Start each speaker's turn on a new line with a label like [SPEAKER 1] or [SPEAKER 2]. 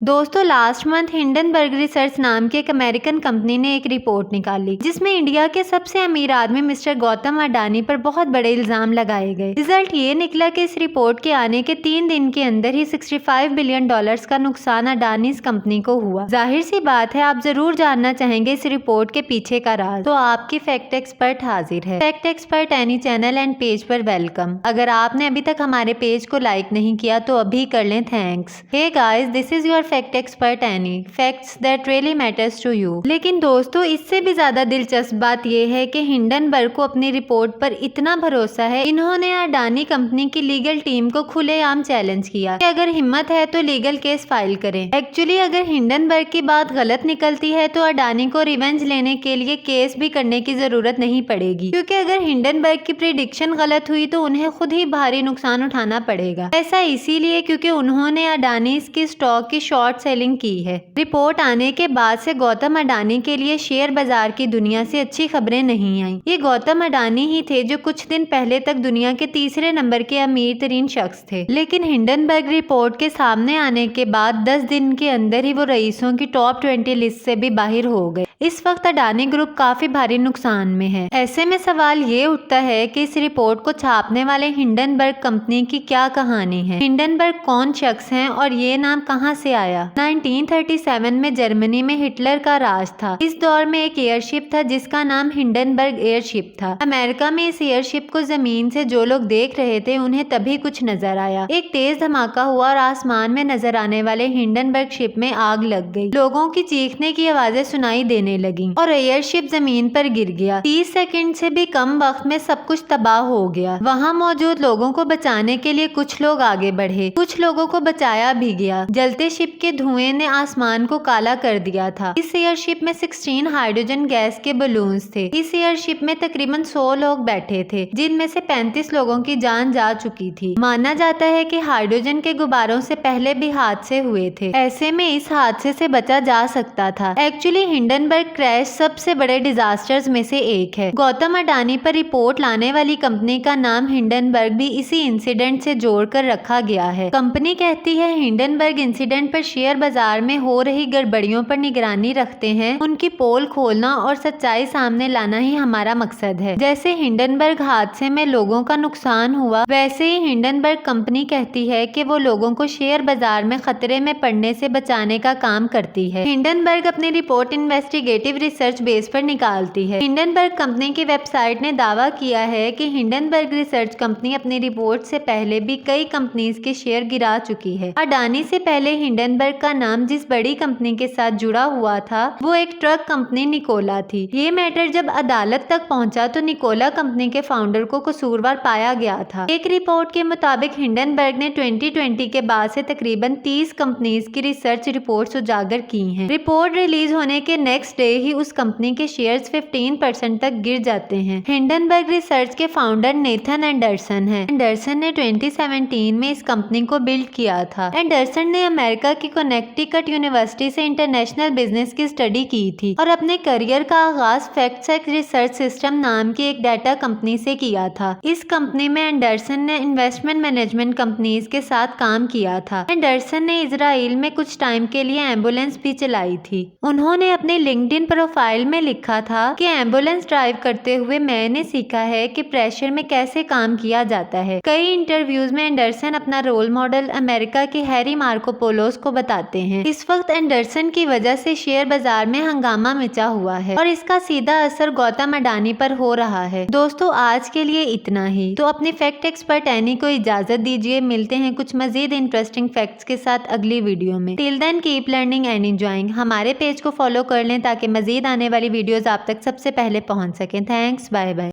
[SPEAKER 1] दोस्तों last month Hindenburg research नाम की एक अमेरिकन कंपनी ने एक रिपोर्ट निकाली जिसमें इंडिया के सबसे अमीर आदमी मिस्टर गौतम अडानी पर बहुत बड़े इल्जाम लगाए गए। रिजल्ट ये निकला कि इस रिपोर्ट के आने के 3 दिन के अंदर ही $65 बिलियन का नुकसान अडानी कंपनी को हुआ। जाहिर सी बात है आप जरूर जानना चाहेंगे इस रिपोर्ट के पीछे का राज, तो आपकी फैक्ट एक्सपर्ट हाजिर है। Fact expert any channel and page पर वेलकम। अगर आपने अभी तक हमारे पेज को लाइक नहीं किया तो अभी कर लें, thanks. Hey guys, this is your fact expert Annie, facts that really matters to you. लेकिन दोस्तों इससे भी ज्यादा दिलचस्प बात यह है कि हिंडनबर्ग को अपनी रिपोर्ट पर इतना भरोसा है, इन्होंने अडानी कंपनी की लीगल टीम को खुलेआम चैलेंज किया कि अगर हिम्मत है तो लीगल केस फाइल करें। एक्चुअली अगर हिंडनबर्ग की बात गलत निकलती है तो अडानी को रिवेंज लेने के लिए केस भी करने की जरूरत नहीं पड़ेगी, क्योंकि अगर हिंडनबर्ग की प्रिडिक्शन गलत हुई तो उन्हें खुद ही भारी नुकसान उठाना पड़ेगा। ऐसा इसीलिए क्योंकि उन्होंने अडानी की स्टॉक की शॉर्ट सेलिंग की है। रिपोर्ट आने के बाद से गौतम अडानी के लिए शेयर बाजार की दुनिया से अच्छी खबरें नहीं आई। ये गौतम अडानी ही थे जो कुछ दिन पहले तक दुनिया के तीसरे नंबर के अमीर तरीन शख्स थे, लेकिन हिंडनबर्ग रिपोर्ट के सामने आने के बाद 10 दिन के अंदर ही वो रईसों की टॉप 20 लिस्ट से भी बाहर हो गए। इस वक्त अडानी ग्रुप काफी भारी नुकसान में है। ऐसे में सवाल ये उठता है कि इस रिपोर्ट को छापने वाले हिंडनबर्ग कंपनी की क्या कहानी है। हिंडनबर्ग कौन शख्स हैं और ये नाम कहां से आया। 1937 में जर्मनी में हिटलर का राज था। इस दौर में एक एयरशिप था जिसका नाम हिंडनबर्ग एयरशिप था। अमेरिका में इस एयरशिप को जमीन से जो लोग देख रहे थे उन्हें तभी कुछ नजर आया। एक तेज धमाका हुआ और आसमान में नजर आने वाले हिंडनबर्ग शिप में आग लग गई। लोगों की चीखने की आवाजें सुनाई देने लगी और एयरशिप जमीन पर गिर गया। 30 सेकंड से भी कम वक्त में सब कुछ तबाह हो गया। वहां मौजूद लोगों को बचाने के लिए कुछ लोग आगे बढ़े, कुछ लोगों को बचाया भी गया। जलते शिप के धुएं ने आसमान को काला कर दिया था। इस एयरशिप में 16 हाइड्रोजन गैस के बलून्स थे। इस एयरशिप में तकरीबन 100 लोग बैठे थे, जिनमें से 35 लोगों की जान जा चुकी थी। माना जाता है कि हाइड्रोजन के गुब्बारों से पहले भी हादसे हुए थे। ऐसे में इस हादसे से बचा जा सकता था। एक्चुअली हिंडनबर्ग क्रैश सबसे बड़े डिजास्टर्स में से एक है। गौतम अडानी पर रिपोर्ट लाने वाली कंपनी का नाम हिंडनबर्ग भी इसी इंसिडेंट से जोड़कर रखा गया है। कंपनी कहती है हिंडनबर्ग इंसिडेंट पर शेयर बाजार में हो रही गड़बड़ियों पर निगरानी रखते हैं। उनकी पोल खोलना और सच्चाई सामने लाना ही हमारा मकसद है। जैसे हिंडनबर्ग हादसे में लोगों का नुकसान हुआ, वैसे ही हिंडनबर्ग कंपनी कहती है कि वो लोगों को शेयर बाजार में खतरे में पड़ने से बचाने का काम करती है। हिंडनबर्ग अपनी रिपोर्ट इन्वेस्टिगेटिव रिसर्च बेस पर निकालती है। हिंडनबर्ग कंपनी की वेबसाइट ने दावा किया है कि हिंडनबर्ग रिसर्च कंपनी अपनी रिपोर्ट से पहले भी कई कंपनीज के शेयर गिरा चुकी है। अडानी से पहले हिंडनबर्ग का नाम जिस बड़ी कंपनी के साथ जुड़ा हुआ था वो एक ट्रक कंपनी निकोला थी। ये मैटर जब अदालत तक पहुंचा तो निकोला कंपनी के फाउंडर को कसूरवार पाया गया था। एक रिपोर्ट के मुताबिक हिंडनबर्ग ने 2020 के बाद से तकरीबन 30 कंपनीज की रिसर्च रिपोर्ट्स उजागर की हैं। रिपोर्ट रिलीज होने के नेक्स्ट डे ही उस कंपनी के शेयर्स 15% तक गिर जाते हैं। हिंडनबर्ग रिसर्च के फाउंडर नेथन एंडरसन हैं। एंडरसन ने 2017 में इस कंपनी को बिल्ड किया था। एंडरसन ने अमेरिका की कनेक्टिकट यूनिवर्सिटी से इंटरनेशनल बिजनेस की स्टडी की थी और अपने करियर का आगाज फैक्टसेट रिसर्च सिस्टम नाम की एक डाटा कंपनी से किया था। इस कंपनी में एंडरसन ने इन्वेस्टमेंट मैनेजमेंट कंपनीज के साथ काम किया था। एंडरसन ने इजराइल में कुछ टाइम के लिए एम्बुलेंस भी चलाई थी। उन्होंने अपने लिंक्डइन प्रोफाइल में लिखा था कि एम्बुलेंस ड्राइव करते हुए मैंने सीखा है कि प्रेशर में कैसे काम किया जाता है। कई इंटरव्यूज में एंडरसन अपना रोल मॉडल अमेरिका के हैरी मार्कोपोलोस को बताते हैं। इस वक्त एंडरसन की वजह से शेयर बाजार में हंगामा मचा हुआ है और इसका सीधा असर गौतम अडानी पर हो रहा है। दोस्तों आज के लिए इतना ही। तो अपनी फैक्ट एक्सपर्ट एनी को इजाजत दीजिए। मिलते हैं कुछ मजीद इंटरेस्टिंग फैक्ट्स के साथ अगली वीडियो में। Till then keep learning and enjoying. हमारे पेज को फॉलो कर लें ताकि मजीद आने वाली वीडियोस आप तक सबसे पहले पहुंच सकें। Thanks, bye bye.